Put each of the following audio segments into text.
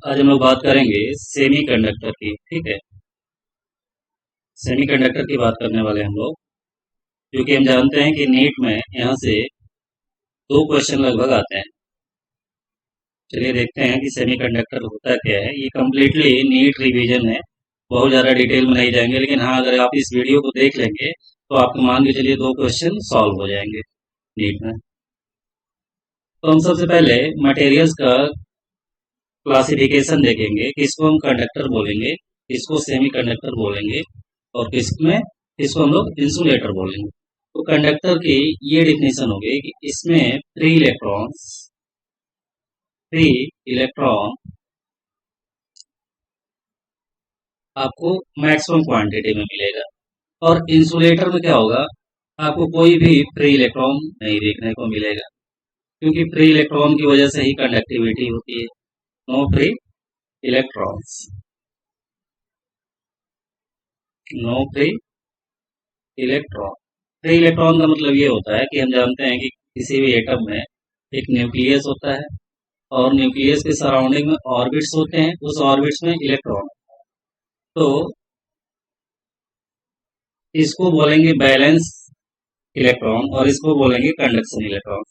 आज हम लोग बात करेंगे सेमीकंडक्टर की। ठीक है, सेमीकंडक्टर की बात करने वाले हम लोग, क्योंकि हम जानते हैं कि नीट में यहाँ से दो क्वेश्चन लगभग आते हैं। चलिए देखते हैं कि सेमीकंडक्टर होता क्या है। ये कम्प्लीटली नीट रिवीजन है, बहुत ज़्यादा डिटेल में नहीं जाएंगे, लेकिन हाँ, अगर आप इस वीडियो को देख लेंगे तो आपको मान के चलिए दो क्वेश्चन सॉल्व हो जाएंगे नीट में। तो हम सबसे पहले मटेरियल्स का क्लासिफिकेशन देखेंगे, किसको हम कंडक्टर बोलेंगे, किसको सेमीकंडक्टर बोलेंगे, और किसको हम लोग इंसुलेटर बोलेंगे। तो कंडक्टर की ये डिफिनेशन हो गई कि इसमें फ्री इलेक्ट्रॉन आपको मैक्सिमम क्वांटिटी में मिलेगा। और इंसुलेटर में क्या होगा, आपको कोई भी फ्री इलेक्ट्रॉन नहीं देखने को मिलेगा, क्योंकि फ्री इलेक्ट्रॉन की वजह से ही कंडक्टिविटी होती है। No free electrons, no free electron. Free electron का मतलब ये होता है कि हम जानते हैं कि किसी भी एटम में एक न्यूक्लियस होता है, और न्यूक्लियस के सराउंडिंग में ऑर्बिट्स होते हैं, उस ऑर्बिट्स में इलेक्ट्रॉन। तो इसको बोलेंगे बैलेंस इलेक्ट्रॉन और इसको बोलेंगे कंडक्शन इलेक्ट्रॉन।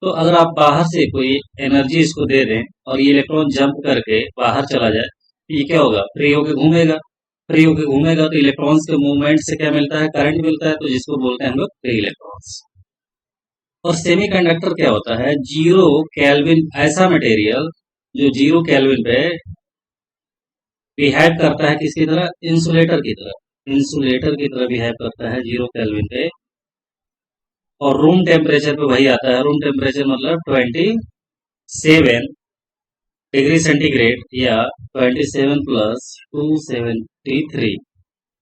तो अगर आप बाहर से कोई एनर्जी इसको दे दें और ये इलेक्ट्रॉन जंप करके बाहर चला जाए, तो ये क्या होगा, फ्री होके घूमेगा। फ्री होके घूमेगा तो इलेक्ट्रॉन्स के मूवमेंट से क्या मिलता है, करंट मिलता है, तो जिसको बोलते हैं हम लोग फ्री इलेक्ट्रॉन्स। और सेमीकंडक्टर क्या होता है, जीरो केल्विन ऐसा मटेरियल जो जीरो केल्विन पे बिहेव करता है, किसकी तरह, इंसुलेटर की तरह। इंसुलेटर की तरह बिहेव करता है जीरो केल्विन पे, और रूम टेम्परेचर पे वही आता है। रूम टेम्परेचर मतलब 27 डिग्री सेंटीग्रेड या 27 + 273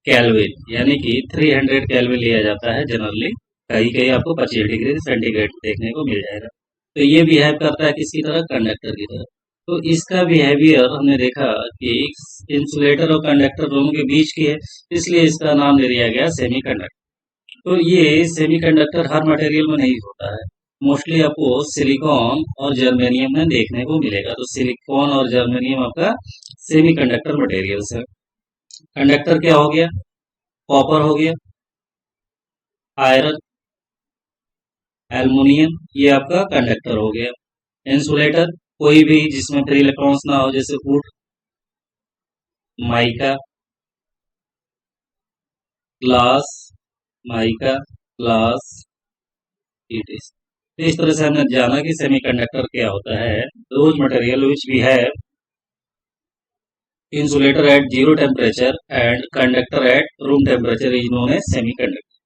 कैलविन, यानी कि 300 कैलविन लिया जाता है जनरली। कहीं कहीं आपको 25 डिग्री सेंटीग्रेड देखने को मिल जाएगा। तो ये बिहेव करता है किसकी तरह, कंडक्टर की तरह। तो इसका बिहेवियर हमने देखा कि इंसुलेटर और कंडक्टर दोनों के बीच की है, इसलिए इसका नाम दे दिया गया सेमीकंडक्टर। तो ये सेमीकंडक्टर हर मटेरियल में नहीं होता है, मोस्टली आपको सिलिकॉन और जर्मेनियम में देखने को मिलेगा। तो सिलिकॉन और जर्मेनियम आपका सेमीकंडक्टर मटेरियल्स है। कंडक्टर क्या हो गया, कॉपर हो गया, आयरन, एल्युमिनियम, ये आपका कंडक्टर हो गया। इंसुलेटर कोई भी जिसमें फ्री इलेक्ट्रॉन्स ना हो, जैसे would, mica, glass, mica, glass, it is. तो इस तरह से हमने जाना कि सेमीकंडक्टर क्या होता है, those material which we have insulator at zero temperature and conductor at room temperature is known as semiconductor.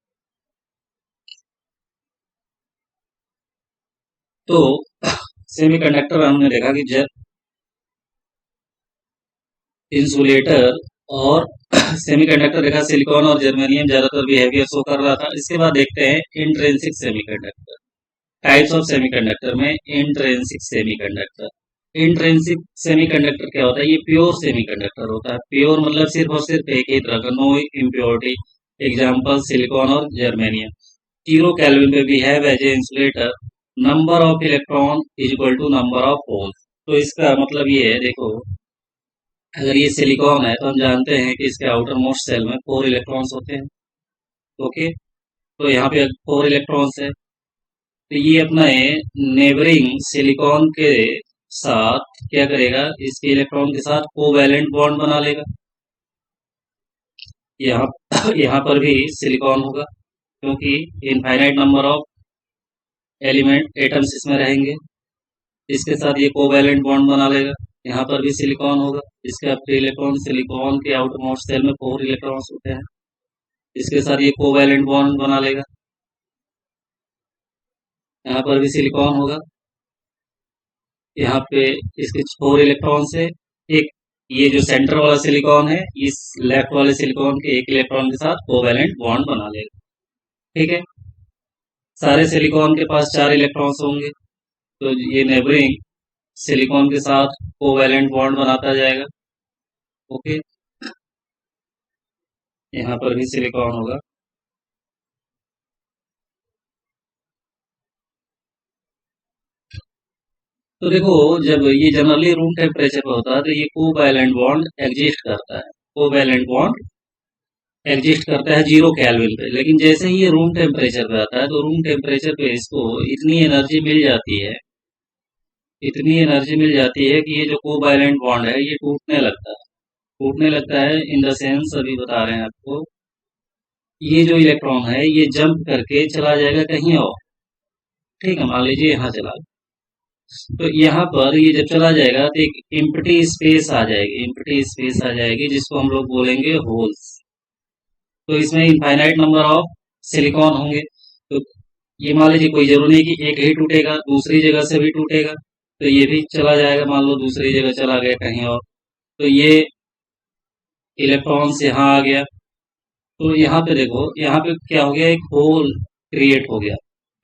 तो सेमीकंडक्टर हमने देखा कि जब इंसुलेटर और सेमीकंडक्टर देखा, सिलिकॉन और जर्मेनियम ज्यादातर बिहेवियर शो कर रहा था। इसके बाद देखते हैं intrinsic semiconductor. Types of semiconductor में इंट्रिंसिक सेमीकंडक्टर। इंट्रिंसिक सेमीकंडक्टर क्या होता है, ये प्योर सेमीकंडक्टर होता है। प्योर मतलब सिर्फ और सिर्फ एक ही तरह का, नो इम्प्योरिटी। एग्जाम्पल सिलिकॉन और जर्मेनियम। जीरो केल्विन पे behave as a insulator, number of electron is equal to number of holes. तो इसका मतलब ये है, देखो अगर ये सिलिकॉन है तो हम जानते हैं कि इसके आउटर मोस्ट सेल में 4 इलेक्ट्रॉन्स होते हैं। ओके, तो यहाँ पे 4 इलेक्ट्रॉन्स है, तो ये अपना नेबरिंग सिलिकॉन के साथ क्या करेगा, इसके इलेक्ट्रॉन के साथ कोवैलेंट बॉन्ड बना लेगा। यहाँ यहाँ पर भी सिलिकॉन होगा, क्योंकि infinite number of element atoms इसमें रहेंगे। इसके साथ ये कोवैलेंट बॉन्ड बना लेगा। यहाँ पर भी सिलिकॉन होगा, इसका फ्री इलेक्ट्रॉन, सिलिकॉन के आउटर मोस्ट सेल में 4 इलेक्ट्रॉन्स होते हैं, इसके साथ ये कोवैलेंट बॉन्ड बना लेगा। यहाँ पर भी सिलिकॉन होगा, यहाँ पे इसके 4 इलेक्ट्रॉन्स है। एक ये जो सेंटर वाला सिलिकॉन है, इस लेफ्ट वाले सिलिकॉन के एक इलेक्ट्रॉन के साथ कोवैलेंट बॉन्ड बना लेगा। ठीक है, सारे सिलिकॉन के पास 4 इलेक्ट्रॉन्स होंगे, तो ये नेबरिंग सिलिकॉन के साथ कोवैलेंट बॉन्ड बनाता जाएगा। ओके, यहाँ पर भी सिलिकॉन होगा। तो देखो, जब ये जनरली रूम टेम्परेचर पे होता है तो ये कोवैलेंट बॉन्ड एग्जिस्ट करता है, कोवैलेंट बॉन्ड एग्जिस्ट करता है 0 केल्विन पे। लेकिन जैसे ही ये रूम टेम्परेचर पे आता है तो रूम टेम्परेचर पे इसको इतनी एनर्जी मिल जाती है, इतनी एनर्जी मिल जाती है कि ये जो कोवैलेंट बॉन्ड है ये टूटने लगता है। टूटने लगता है इन द सेंस, अभी बता रहे हैं आपको, ये जो इलेक्ट्रॉन है ये जंप करके चला जाएगा कहीं और। ठीक है, मान लीजिए यहाँ चला गया। तो यहाँ पर ये जब चला जाएगा तो एक एम्प्टी स्पेस आ जाएगी, एम्प्टी स्पेस आ जाएगी जिसको हम लोग बोलेंगे होल्स। तो इसमें इनफाइनाइट नंबर ऑफ सिलिकॉन होंगे। तो ये मान लीजिए कोई जरूरी नहीं कि एक ही टूटेगा, दूसरी जगह से भी टूटेगा, तो ये भी चला जाएगा, मान लो दूसरी जगह चला गया कहीं और। तो ये इलेक्ट्रॉन्स यहाँ आ गया। तो यहाँ पे देखो, यहाँ पे क्या हो गया, एक होल क्रिएट हो गया।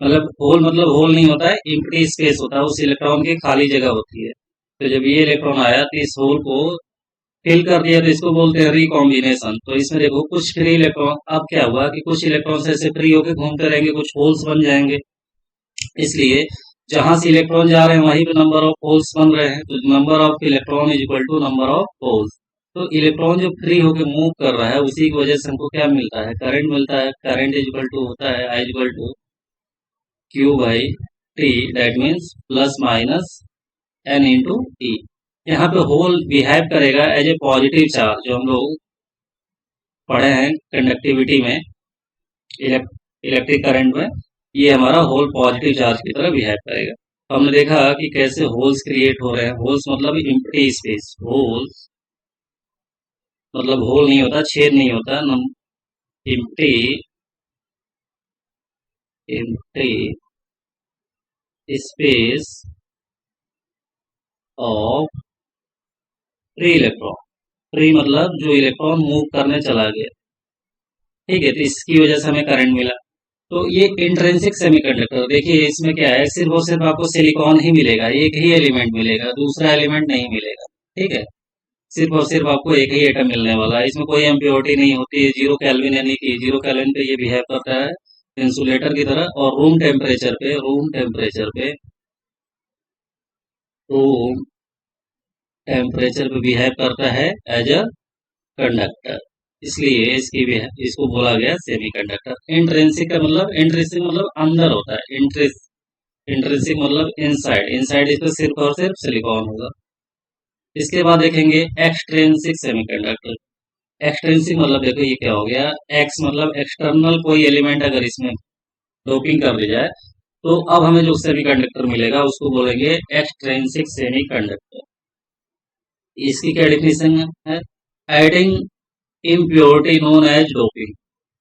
मतलब होल नहीं होता है, एम्प्टी स्पेस होता है, उस इलेक्ट्रॉन की खाली जगह होती है। तो जब ये इलेक्ट्रॉन आया तो इस होल को फिल कर दिया, तो इसको बोलते हैं रिकॉम्बिनेशन। तो इसमें देखो कुछ फ्री इलेक्ट्रॉन, अब क्या हुआ कि कुछ इलेक्ट्रॉन ऐसे फ्री होकर घूमते रहेंगे, कुछ होल्स बन जाएंगे। इसलिए जहां से इलेक्ट्रॉन जा रहे हैं वहीं पे नंबर ऑफ होल्स बन रहे हैं। तो number of electron is equal to number of holes. तो इलेक्ट्रॉन जो फ्री होकर मूव कर रहा है उसी की वजह से हमको क्या मिलता है, करंट मिलता है। करंट इज इक्वल टू होता है I equal to Q by T, that means plus minus N into T. यहाँ पे होल बिहेव करेगा एज ए पॉजिटिव चार्ज, जो हम लोग पढ़े हैं कंडक्टिविटी में, इलेक्ट्रिक करंट में। ये हमारा होल पॉजिटिव चार्ज की तरह बिहेव करेगा। तो हमने देखा कि कैसे होल्स क्रिएट हो रहे हैं। होल्स मतलब एम्प्टी स्पेस, होल्स मतलब होल नहीं होता, छेद नहीं होता, empty, empty space of free electron. Free मतलब जो इलेक्ट्रॉन मूव करने चला गया। ठीक है, तो इसकी वजह से हमें करंट मिला। तो ये इंट्रिंसिक सेमीकंडक्टर, देखिए इसमें क्या है, सिर्फ और सिर्फ आपको सिलिकॉन ही मिलेगा, एक ही एलिमेंट मिलेगा, दूसरा एलिमेंट नहीं मिलेगा। ठीक है, सिर्फ और सिर्फ आपको एक ही एटम मिलने वाला है। इसमें कोई इम्प्योरिटी नहीं होती है। 0 केल्विन, यानी कि 0 केल्विन पे ये बिहेव करता है इंसुलेटर की तरह। और रूम टेम्परेचर पे बिहेव करता है एज अ कंडक्टर। इसलिए इसको बोला गया सेमी कंडक्टर। इंट्रिंसिक मतलब अंदर होता है, इंट्रिंसिक मतलब इनसाइड, इनसाइड इसमें सिर्फ और सिर्फ सिलिकॉन होगा। इसके बाद देखेंगे एक्सट्रिंसिक सेमीकंडक्टर। एक्सट्रिंसिक मतलब देखो ये क्या हो गया, एक्स मतलब एक्सटर्नल कोई एलिमेंट अगर इसमें डोपिंग कर दी जाए तो अब हमें जो सेमीकंडक्टर मिलेगा उसको बोलेंगे एक्सट्रिंसिक सेमीकंडक्टर। इसकी क्या डेफिनेशन है, adding impurity known as doping.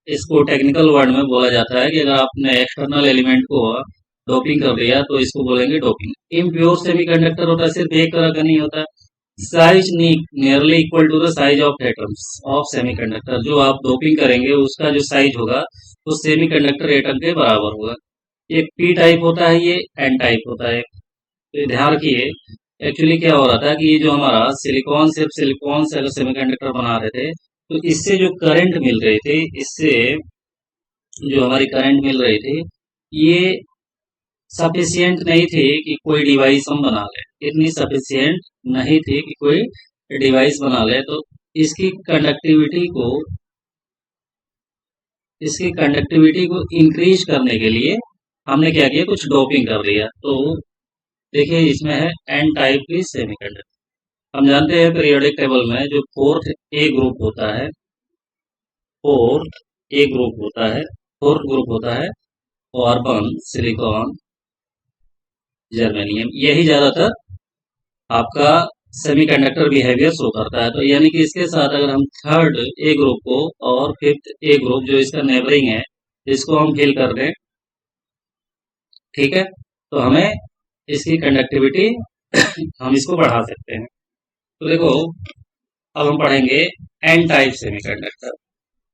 इसको टेक्निकल वर्ड में बोला जाता है कि अगर आपने एक्सटर्नल एलिमेंट को डोपिंग कर दिया तो इसको बोलेंगे डोपिंग। इम्प्योर सेमीकंडक्टर होता है, सिर्फ एक तरह का नहीं होता। Size nearly equal to the size of atoms of semiconductor. जो आप डोपिंग करेंगे उसका जो साइज होगा वो सेमीकंडक्टर एटम के बराबर होगा। ये पी टाइप होता है, ये एन टाइप होता है। तो ध्यान रखिए, एक्चुअली क्या हो रहा था कि ये जो हमारा सिर्फ सिलिकॉन से अगर सेमीकंडक्टर बना रहे थे तो इससे जो करंट मिल रही थी, इससे जो हमारी करंट मिल रही थी, ये सफिशियंट नहीं थी कि कोई डिवाइस हम बना ले। इतनी सफिशियंट नहीं थी कि कोई डिवाइस बना ले। तो इसकी कंडक्टिविटी को इसकी कंडक्टिविटी को इंक्रीज करने के लिए हमने क्या किया, कुछ डोपिंग कर दिया। तो देखिए इसमें है एन टाइप की सेमीकंडक्टर। हम जानते हैं पीरियोडिक टेबल में जो फोर्थ ए ग्रुप होता है, फोर्थ ग्रुप होता है कार्बन, सिलिकॉन, जर्मेनियम। यही ज्यादातर आपका सेमीकंडक्टर बिहेवियर शो करता है। तो यानी कि इसके साथ अगर हम थर्ड ए ग्रुप को और फिफ्थ ए ग्रुप जो इसका नेबरिंग है इसको हम फिल कर दें, ठीक है, तो हमें इसकी कंडक्टिविटी हम इसको बढ़ा सकते हैं। तो देखो अब हम पढ़ेंगे N type semiconductor.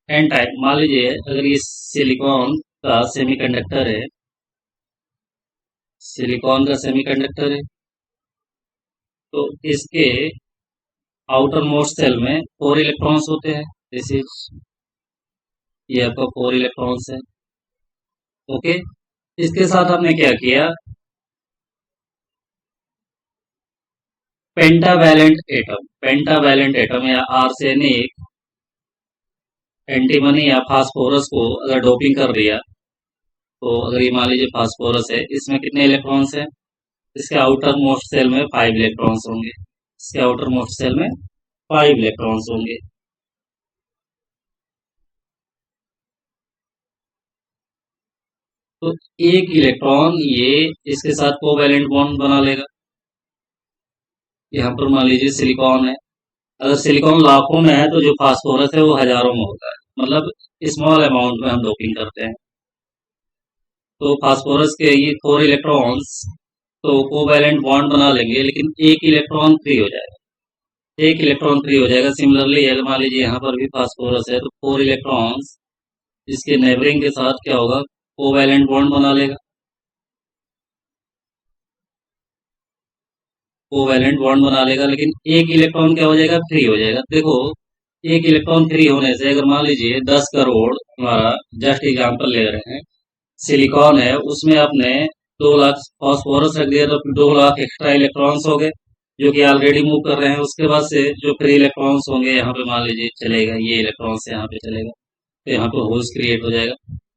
N type, मान लीजिए अगर ये सिलिकॉन का सेमीकंडक्टर है, सिलिकॉन का सेमीकंडक्टर है, तो इसके आउटर मोस्ट सेल में 4 इलेक्ट्रॉन्स होते हैं। दिस इज, ये आपका 4 इलेक्ट्रॉन्स है। ओके, इसके साथ हमने क्या किया, पेंटावैलेंट एटम या आर्सेनिक एंटीमनी या फास्फोरस को अगर डोपिंग कर दिया, तो अगर ये मान लीजिए फास्फोरस है, इसमें कितने इलेक्ट्रॉन्स हैं? इसके आउटर मोस्ट सेल में 5 इलेक्ट्रॉन्स होंगे। इसके आउटर मोस्ट सेल में 5 इलेक्ट्रॉन्स होंगे। तो एक इलेक्ट्रॉन ये इसके साथ कोवैलेंट बॉन्ड बना लेगा। यहाँ पर मान लीजिए सिलिकॉन है, अगर सिलिकॉन लाखों में है तो जो फास्फोरस है वो हजारों में होता है, मतलब स्मॉल अमाउंट में हम डोपिंग करते हैं। तो फास्फोरस के ये 4 इलेक्ट्रॉन्स तो कोवैलेंट बॉन्ड बना लेंगे, लेकिन एक इलेक्ट्रॉन फ्री हो जाएगा। एक इलेक्ट्रॉन फ्री हो जाएगा। सिमिलरली अगर मान लीजिए यहाँ पर भी फास्फोरस है तो 4 इलेक्ट्रॉन्स इसके नेबरिंग के साथ क्या होगा, कोवैलेंट बॉन्ड बना लेगा। कोवैलेंट बॉन्ड बना लेगा, लेकिन एक इलेक्ट्रॉन क्या हो जाएगा, फ्री हो जाएगा। देखो, एक इलेक्ट्रॉन फ्री होने से अगर मान लीजिए 10 करोड़, हमारा जस्ट एग्जांपल ले रहे हैं, सिलिकॉन है, उसमें आपने 2 लाख फास्फोरस रख दिया तो 2 लाख एक्स्ट्रा इलेक्ट्रॉन्स हो गए, जो कि ऑलरेडी मूव कर रहे हैं। उसके बाद से जो फ्री इलेक्ट्रॉन्स होंगे यहाँ पे मान लीजिए चलेगा, ये इलेक्ट्रॉन्स यहाँ पे चलेगा, तो यहाँ पे होल्स क्रिएट हो जाएगा।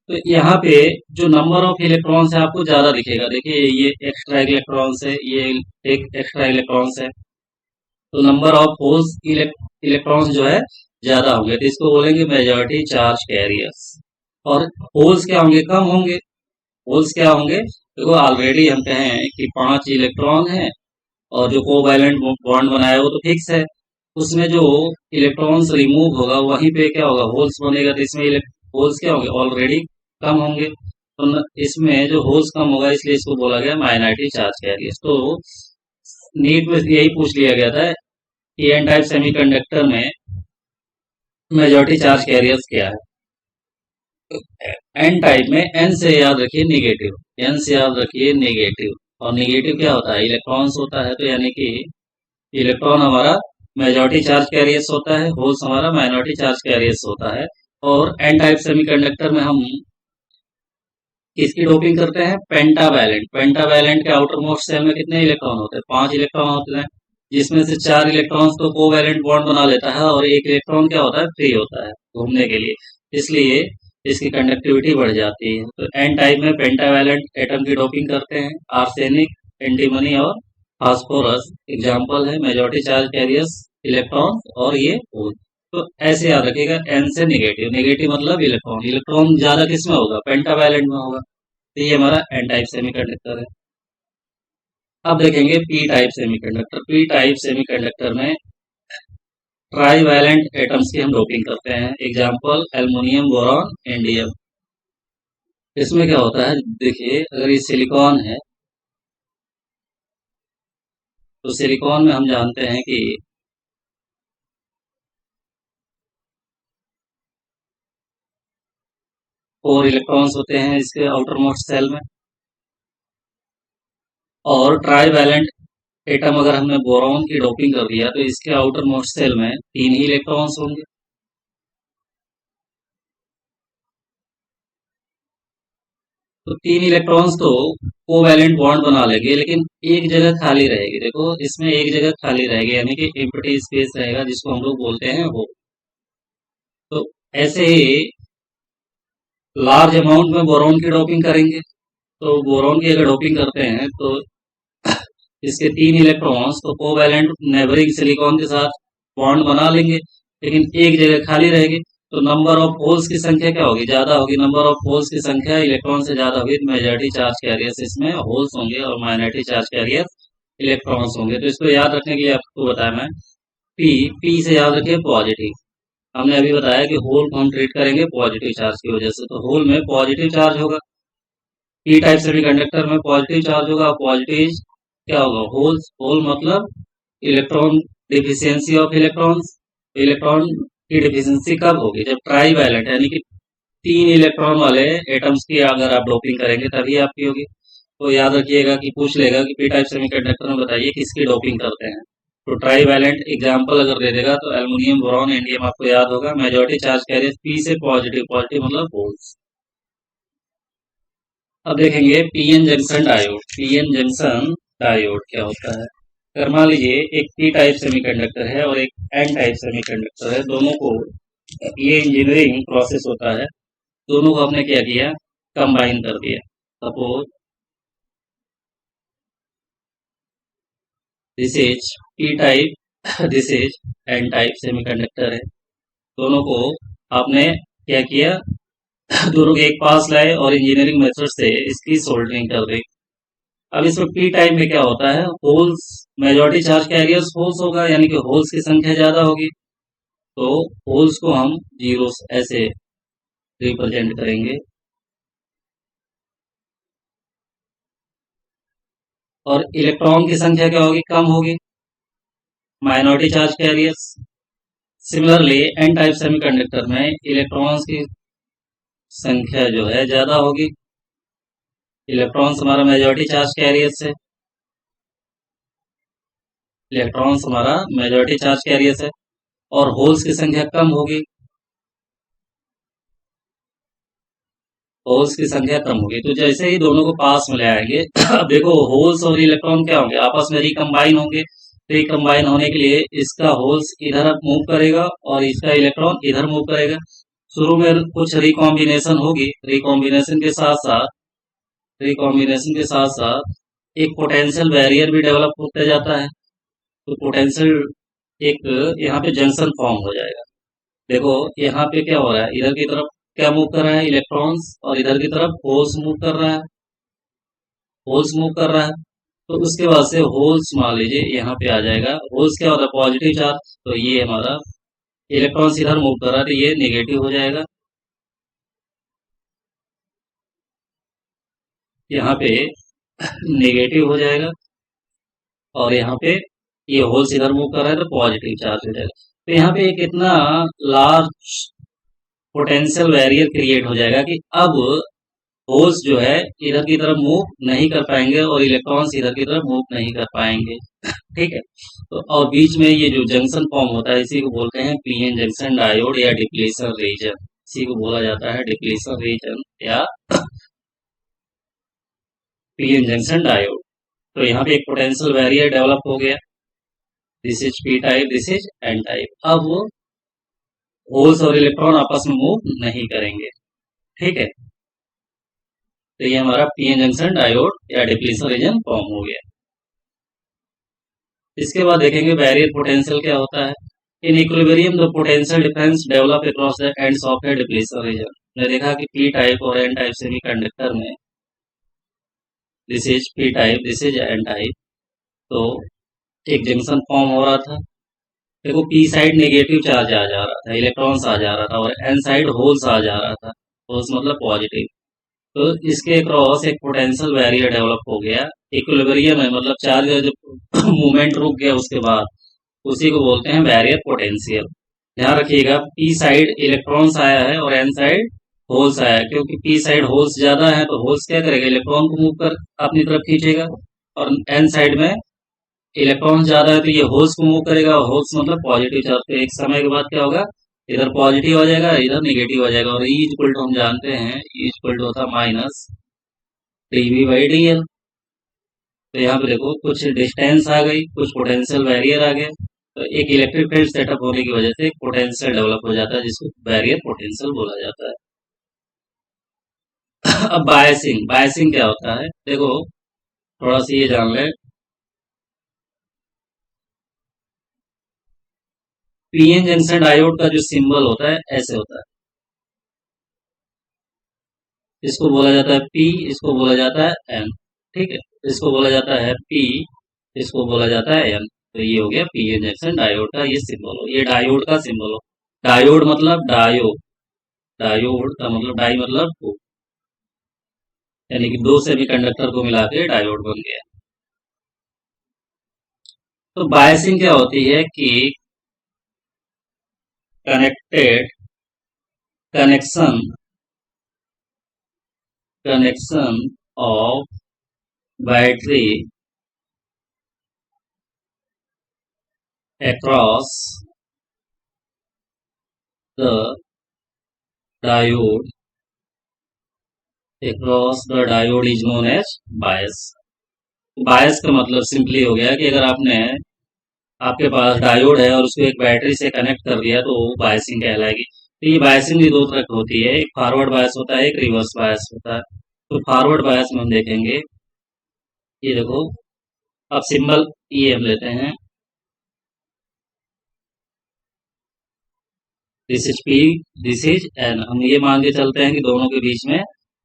तो यहाँ पे जो नंबर ऑफ इलेक्ट्रॉन्स है आपको ज्यादा दिखेगा। देखिए ये एक्स्ट्रा इलेक्ट्रॉन्स है, ये एक एक्स्ट्रा इलेक्ट्रॉन्स है, तो नंबर ऑफ होल्स इलेक्ट्रॉन्स जो है ज्यादा होंगे, तो इसको बोलेंगे मेजॉरिटी चार्ज कैरियर्स। और होल्स क्या होंगे, कम होंगे। होल्स क्या होंगे, देखो ऑलरेडी हम कहें कि 5 इलेक्ट्रॉन है और जो कोवैलेंट बॉन्ड बनाया वो तो फिक्स है, उसमें जो इलेक्ट्रॉन्स रिमूव होगा वहीं पे क्या होगा, होल्स बनेगा, तो इसमें होल्स क्या होंगे, ऑलरेडी कम होंगे। तो इसमें जो होल्स कम होगा इसलिए इसको बोला गया माइनॉरिटी चार्ज कैरियर्स। तो नीट में यही पूछ लिया गया था कि एन टाइप सेमीकंडक्टर में मेजॉरिटी चार्ज कैरियर्स क्या है। एन टाइप में एन से याद रखिए नेगेटिव, एन से याद रखिए नेगेटिव, और नेगेटिव क्या होता है, इलेक्ट्रॉन्स होता है। तो यानी कि इलेक्ट्रॉन हमारा मेजॉरिटी चार्ज कैरियर्स होता है, होल्स हमारा माइनॉरिटी चार्ज कैरियर्स होता है। और एन टाइप सेमीकंडक्टर में हम किसकी डोपिंग करते हैं, पेंटावैलेंट। पेंटावैलेंट के आउटर मोस्ट सेल में कितने इलेक्ट्रॉन होते हैं, 5 इलेक्ट्रॉन होते हैं, जिसमें से 4 इलेक्ट्रॉन्स तो कोवैलेंट बॉन्ड बना लेता है और एक इलेक्ट्रॉन क्या होता है, फ्री होता है घूमने के लिए, इसलिए इसकी कंडक्टिविटी बढ़ जाती है। तो एन टाइप में पेंटावैलेंट एटम की डोपिंग करते हैं, आर्सेनिक, एंटीमनी और फास्फोरस एग्जाम्पल है मेजॉरिटी चार्ज कैरियर्स इलेक्ट्रॉन, और ये होल। तो ऐसे याद रखिएगा, एन से नेगेटिव, नेगेटिव मतलब इलेक्ट्रॉन, इलेक्ट्रॉन ज्यादा किस में होगा, पेंटावैलेंट में होगा। तो ये हमारा एन टाइप सेमीकंडक्टर है। अब देखेंगे P type semiconductor. P type semiconductor में ट्राई वैलेंट एटम्स की हम डोपिंग करते हैं, एग्जाम्पल एल्युमिनियम, बोरॉन, इंडियम। इसमें क्या होता है, देखिए अगर ये सिलिकॉन है तो सिलिकॉन में हम जानते हैं कि 4 इलेक्ट्रॉन्स होते हैं इसके आउटर मोस्ट सेल में। और ट्राई वैलेंट एटम अगर हमने बोरॉन की डोपिंग कर दिया तो इसके आउटर मोस्ट सेल में 3 ही इलेक्ट्रॉन्स होंगे। तो 3 इलेक्ट्रॉन्स तो कोवैलेंट बॉन्ड बना लेंगे, लेकिन एक जगह खाली रहेगी। देखो इसमें एक जगह खाली रहेगी, यानी कि एम्प्टी स्पेस रहेगा, जिसको हम लोग बोलते हैं होल। तो ऐसे ही लार्ज अमाउंट में बोरॉन की डोपिंग करेंगे, तो बोरॉन की अगर डोपिंग करते हैं तो इसके 3 इलेक्ट्रॉन्स तो कोवैलेंट नेबरिंग सिलिकॉन के साथ बॉन्ड बना लेंगे, लेकिन एक जगह खाली रहेगी। तो नंबर ऑफ होल्स की संख्या क्या होगी, ज्यादा होगी। नंबर ऑफ होल्स की संख्या इलेक्ट्रॉन से ज्यादा होगी, तो मेजॉरिटी चार्ज कैरियर्स इसमें होल्स होंगे और माइनॉरिटी चार्ज कैरियर्स इलेक्ट्रॉन्स होंगे। तो इसको याद रखने के लिए आपको बताया मैं, पी, पी से याद रखिए पॉजिटिव। हमने अभी बताया कि होल को हम ट्रीट करेंगे पॉजिटिव चार्ज की वजह से, तो होल में पॉजिटिव चार्ज होगा। पी टाइप सेमीकंडक्टर में पॉजिटिव चार्ज होगा। पॉजिटिव क्या होगा, होल्स, होल मतलब electron deficiency of electrons. Electron की डिफिशियंसी कब होगी, जब ट्राई वैलेंट यानी कि 3 इलेक्ट्रॉन वाले एटम्स की अगर आप डोपिंग करेंगे तभी आपकी होगी। तो याद रखिएगा कि पूछ लेगा कि पी टाइप सेमीकंडक्टर में बताइए किसकी डोपिंग करते हैं, तो ट्राई वैलेंट एग्जाम्पल अगर दे देगा तो एल्युमिनियम, बोरॉन, इंडियम आपको याद होगा। मेजॉरिटी चार्ज कैरियर पी से पॉजिटिव, पॉजिटिव मतलब होल्स। अब देखेंगे PN junction diode. PN junction diode क्या होता है, अगर मान लीजिए एक पी टाइप सेमीकंडक्टर है और एक एन टाइप सेमीकंडक्टर है, दोनों को ये इंजीनियरिंग प्रोसेस होता है, दोनों को आपने क्या किया, कंबाइन कर दिया। Suppose this is P type this is an type semiconductor है, दोनों को आपने क्या किया, दोनों के एक पास लाए और इंजीनियरिंग मेथड से इसकी सोल्डरिंग कर दी। अब इसमें पी टाइप में क्या होता है, holes majority charge carriers holes होगा, यानी कि होल्स की संख्या ज्यादा होगी, तो होल्स को हम जीरो ऐसे रिप्रेजेंट करेंगे। और इलेक्ट्रॉन की संख्या क्या होगी, कम होगी, minority charge carriers. Similarly N type semiconductor में इलेक्ट्रॉन्स की संख्या जो है ज्यादा होगी, इलेक्ट्रॉन्स हमारा मेजॉरिटी चार्ज कैरियर्स है, इलेक्ट्रॉन्स हमारा मेजॉरिटी चार्ज कैरियर्स है, और होल्स की संख्या कम होगी, होल्स की संख्या कम होगी। तो जैसे ही दोनों को पास में ले आएंगे अब देखो होल्स और इलेक्ट्रॉन क्या होंगे, आपस में रिकम्बाइन होंगे। रिकम्बाइन होने के लिए इसका होल्स इधर मूव करेगा और इसका इलेक्ट्रॉन इधर मूव करेगा। शुरू में कुछ रिकॉम्बिनेशन होगी, रिकॉम्बिनेशन के साथ साथ एक पोटेंशियल बैरियर भी डेवलप होते जाता है। तो पोटेंशियल एक यहाँ पे जंक्शन फॉर्म हो जाएगा। देखो यहाँ पे क्या हो रहा है, इधर की तरफ क्या मूव कर रहा है, इलेक्ट्रॉन्स, और इधर की तरफ होल्स मूव कर रहा है, होल्स मूव कर रहा है। तो उसके बाद से होल्स मान लीजिए यहाँ पे आ जाएगा, होल्स क्या होता है, पॉजिटिव चार्ज, तो ये हमारा इलेक्ट्रॉन्स इधर मूव कर रहा है, तो ये नेगेटिव हो जाएगा। यहाँ पे नेगेटिव हो जाएगा, और यहाँ पे ये होल्स इधर मूव कर रहा है तो पॉजिटिव चार्ज हो जाएगा। तो यहाँ पे एक इतना लार्ज पोटेंशियल बैरियर क्रिएट हो जाएगा कि अब होल्स जो है इधर की तरफ मूव नहीं कर पाएंगे और इलेक्ट्रॉन्स इधर की तरफ मूव नहीं कर पाएंगे। ठीक है, तो और बीच में ये जो जंक्शन फॉर्म होता है इसी को बोलते हैं पीएन जंक्शन डायोड या डिप्लीशन रीजन, इसी को बोला जाता है डिप्लीशन रीजन या पीएन जंक्शन डायोड। तो यहाँ पे एक पोटेंशियल बैरियर डेवलप हो गया, this is P type, this is an type. अब वो होल्स और इलेक्ट्रॉन आपस में मूव नहीं करेंगे। ठीक है, तो ये हमारा पीएन जंक्शन डायोड या डिप्लीशन रीजन फॉर्म हो गया। इसके बाद देखेंगे बैरियर पोटेंशियल क्या होता है। In equilibrium the potential difference develop across the ends of A depletion region. हमने देखा कि पी टाइप और एन टाइप सेमीकंडक्टर में this is P type, this is an type, तो एक जंक्शन फॉर्म हो रहा था। देखो पी साइड नेगेटिव चार्ज आ जा रहा था, इलेक्ट्रॉन्स आ जा रहा था, और एन साइड होल्स आ जा रहा था, होल्स मतलब पॉजिटिव। तो इसके क्रॉस एक पोटेंशियल बैरियर डेवलप हो गया, इक्विलिब्रियम है, मतलब चार्ज का जब मूवमेंट रुक गया उसके बाद, उसी को बोलते हैं बैरियर पोटेंशियल। ध्यान रखिएगा पी साइड इलेक्ट्रॉन्स आया है और एन साइड होल्स आया है, क्योंकि पी साइड होल्स ज्यादा है तो होल्स क्या करेगा, इलेक्ट्रॉन को मूव कर अपनी तरफ खींचेगा, और एन साइड में इलेक्ट्रॉन ज्यादा है तो ये होल्स को मूव करेगा, और होल्स मतलब पॉजिटिव चार्ज। तो एक समय के बाद क्या होगा, इधर पॉजिटिव आ जाएगा, इधर निगेटिव आ जाएगा, और ई इक्वल टू हम जानते हैं, ई इक्वल टू होता है minus DV by D L. तो यहाँ पे देखो कुछ डिस्टेंस आ गई, कुछ पोटेंशियल बैरियर आ गया, तो एक इलेक्ट्रिक फील्ड सेटअप होने की वजह से एक पोटेंशियल डेवलप हो जाता है जिसको बैरियर पोटेंशियल बोला जाता है। अब बायसिंग, बायसिंग क्या होता है, देखो थोड़ा सा ये जान ले। पीएन जंक्शन डायोड का जो सिंबल होता है ऐसे होता है, इसको बोला जाता है पी, इसको बोला जाता है एन। ठीक है, इसको बोला जाता है पी, इसको बोला जाता है एन। तो ये हो गया पीएन जंक्शन डायोड का ये सिंबल हो, ये डायोड का सिंबल हो। डायोड मतलब डायो, डायोड का मतलब डाई मतलब दो, यानी कि दो सेमीकंडक्टर को मिला के डायोड बन गया। तो बायसिंग क्या होती है कि connected connection connection of battery across the diode, across the diode is known as bias। बायस का मतलब सिंपली हो गया कि अगर आपके पास डायोड है और उसको एक बैटरी से कनेक्ट कर दिया तो वो बायसिंग कहलाएगी। तो ये बायसिंग भी दो तरह की होती है, एक फॉरवर्ड बायस होता है, एक रिवर्स बायस होता है। तो फॉरवर्ड बायस में हम देखेंगे, ये देखो, अब सिंबल ये हम लेते हैं, this is P, this is an. हम ये मान के चलते हैं कि दोनों के बीच में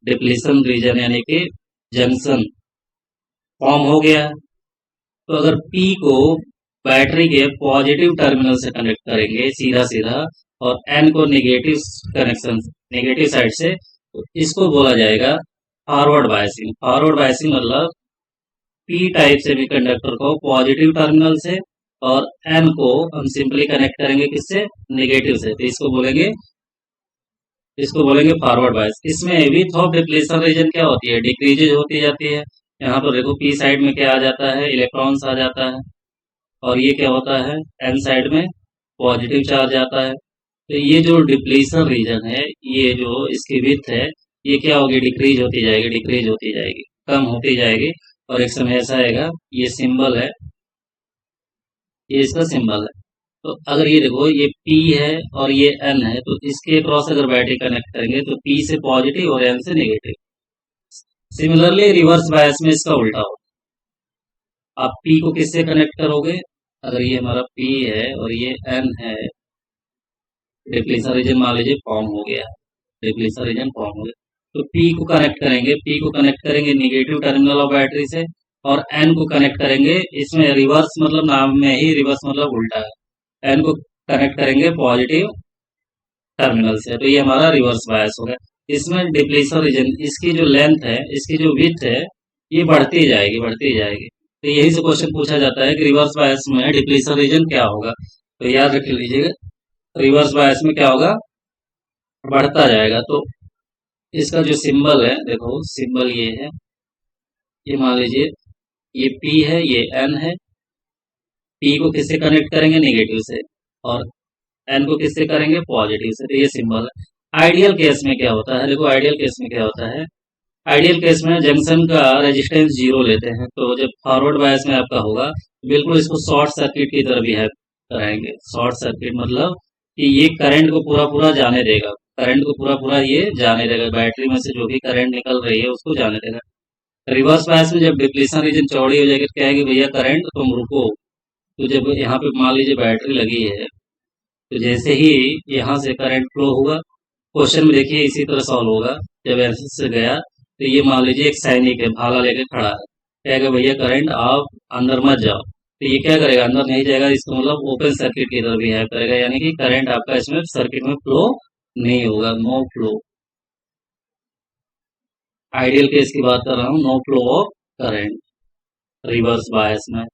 डिप्लीशन रीजन यानी कि जंक्शन फॉर्म हो गया है। तो अगर P को बैटरी के पॉजिटिव टर्मिनल से कनेक्ट करेंगे सीधा सीधा और N को नेगेटिव कनेक्शन, नेगेटिव साइड से, तो इसको बोला जाएगा फॉरवर्ड बायसिंग। फॉरवर्ड बायसिंग मतलब P टाइप सेमीकंडक्टर को पॉजिटिव टर्मिनल से और N को हम सिंपली कनेक्ट करेंगे किससे, नेगेटिव से, तो इसको बोलेंगे फॉरवर्ड बायस। इसमें विथ ऑफ डिप्लीशन रीजन क्या होती है, डिक्रीजेज होती जाती है। यहाँ पर देखो P साइड में क्या आ जाता है, इलेक्ट्रॉन्स आ जाता है, और ये क्या होता है, N साइड में पॉजिटिव चार्ज आता है। तो ये जो डिप्लीशन रीजन है, ये जो इसकी विथ है, ये क्या होगी, डिक्रीज होती जाएगी, डिक्रीज होती जाएगी, कम होती जाएगी, और एक समय ऐसा आएगा, ये सिंबल है, ये इसका सिंबल है। तो अगर ये देखो, ये P है और ये N है, तो इसके क्रॉस अगर बैटरी कनेक्ट करेंगे तो P से पॉजिटिव और N से नेगेटिव। सिमिलरली रिवर्स बायस में इसका उल्टा हो, आप P को किससे कनेक्ट करोगे, अगर ये हमारा P है और ये N है, डिप्लीशन रीजन मान लीजिए फॉर्म हो गया, डिप्लीशन रीजन फॉर्म हो गया, तो P को कनेक्ट करेंगे निगेटिव टर्मिनल ऑफ बैटरी से, और N को कनेक्ट करेंगे, इसमें रिवर्स मतलब नाम में ही रिवर्स मतलब उल्टा है, N को कनेक्ट करेंगे पॉजिटिव टर्मिनल से, तो ये हमारा रिवर्स बायस हो गया। इसमें डिप्लीशन रीजन, इसकी जो लेंथ है, इसकी जो विड्थ है, ये बढ़ती जाएगी, बढ़ती जाएगी। तो यही से क्वेश्चन पूछा जाता है कि रिवर्स बायस में डिप्लीशन रीजन क्या होगा। तो याद रख लीजिएगा, रिवर्स बायस में क्या होगा, बढ़ता जाएगा। तो इसका जो सिंबल है, देखो सिंबल ये है, ये मान लीजिए ये P है, ये N है। P को किससे कनेक्ट करेंगे, नेगेटिव से, और N को किससे करेंगे, पॉजिटिव से, तो ये सिंबल है। आइडियल केस में क्या होता है, देखो आइडियल केस में क्या होता है, आइडियल केस में जंक्शन का रेजिस्टेंस जीरो लेते हैं, तो जब फॉरवर्ड बायस में आपका होगा, बिल्कुल इसको शॉर्ट सर्किट की तरह बिहेव कराएंगे। शॉर्ट सर्किट मतलब कि ये करंट को पूरा पूरा जाने देगा, करंट को पूरा पूरा ये जाने देगा, बैटरी में से जो भी करंट निकल रही है उसको जाने देगा। रिवर्स बायस में जब डिप्लीशन रीजन चौड़ी हो जाएगी, तो क्या है कि भैया करंट तुम रुको। तो जब यहाँ पे मान लीजिए बैटरी लगी है, तो जैसे ही यहाँ से करंट फ्लो होगा, क्वेश्चन में देखिए इसी तरह सॉल्व होगा। जब ऐसे से गया, तो ये मान लीजिए एक सैनिक है, भाला लेके खड़ा है, कहेगा भैया करंट आप अंदर मत जाओ, तो ये क्या करेगा, अंदर नहीं जाएगा, इसका मतलब ओपन सर्किट की तरह बिहेव करेगा, यानी कि करंट आपका इसमें सर्किट में फ्लो नहीं होगा, नो फ्लो। आइडियल केस की बात कर रहा हूँ, no flow of current reverse bias में।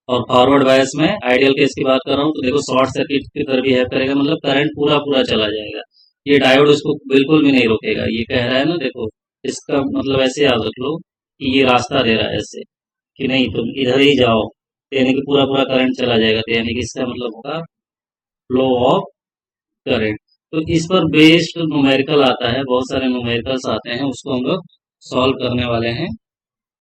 और फॉरवर्ड बायस में आइडियल केस की बात कर रहा हूँ, तो देखो शॉर्ट सर्किट की तरह बिहेव करेगा, मतलब करंट पूरा पूरा चला जाएगा, ये डायोड उसको बिल्कुल भी नहीं रोकेगा। ये कह रहा है ना, देखो इसका मतलब ऐसे याद रख लो कि ये रास्ता दे रहा है ऐसे, कि नहीं तुम इधर ही जाओ, तो यानी कि पूरा पूरा करंट चला जाएगा, तो यानी कि इसका मतलब होगा फ्लो ऑफ करंट। तो इस पर बेस्ड न्यूमेरिकल आता है, बहुत सारे न्यूमेरिकल्स आते हैं, उसको हम लोग सॉल्व करने वाले हैं।